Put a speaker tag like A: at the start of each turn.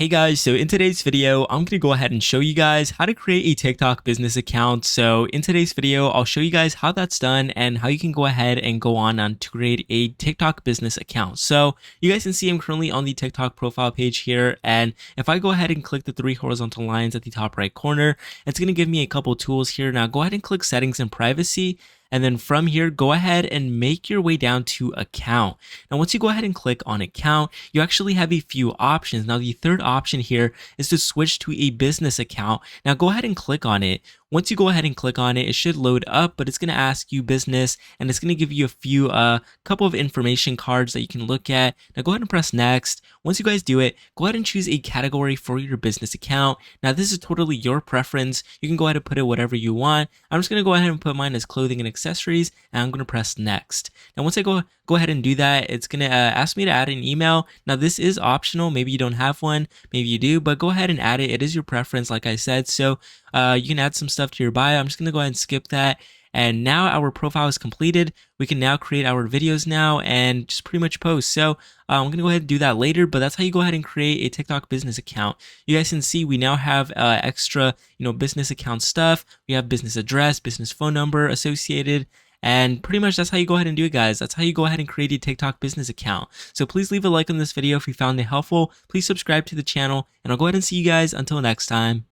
A: Hey guys, so in today's video, I'm going to go ahead and show you guys how to create a TikTok business account. So in today's video, I'll show you guys how that's done and how you can go ahead and go on to create a TikTok business account. So you guys can see I'm currently on the TikTok profile page here. And if I go ahead and click the three horizontal lines at the top right corner, it's going to give me a couple tools here. Now go ahead and click settings and privacy. And then from here, go ahead and make your way down to account. Now, once you go ahead and click on account, you actually have a few options. Now, the third option here is to switch to a business account. Now, go ahead and click on it. Once you go ahead and click on it, it should load up, but it's going to ask you business and it's going to give you a few, couple of information cards that you can look at. Now go ahead and press next. Once you guys do it, go ahead and choose a category for your business account. Now this is totally your preference. You can go ahead and put it whatever you want. I'm just going to go ahead and put mine as clothing and accessories, and I'm going to press next. Now once I go ahead and do that, it's going to ask me to add an email. Now this is optional. Maybe you don't have one, maybe you do, but go ahead and add it. It is your preference, like I said. So you can add some stuff to your bio. I'm just going to go ahead and skip that. And now our profile is completed. We can now create our videos now and just pretty much post. So I'm going to go ahead and do that later, but that's how you go ahead and create a TikTok business account. You guys can see we now have extra, business account stuff. We have business address, business phone number associated. And pretty much that's how you go ahead and do it, guys. That's how you go ahead and create a TikTok business account. So please leave a like on this video if you found it helpful. Please subscribe to the channel, and I'll go ahead and see you guys until next time.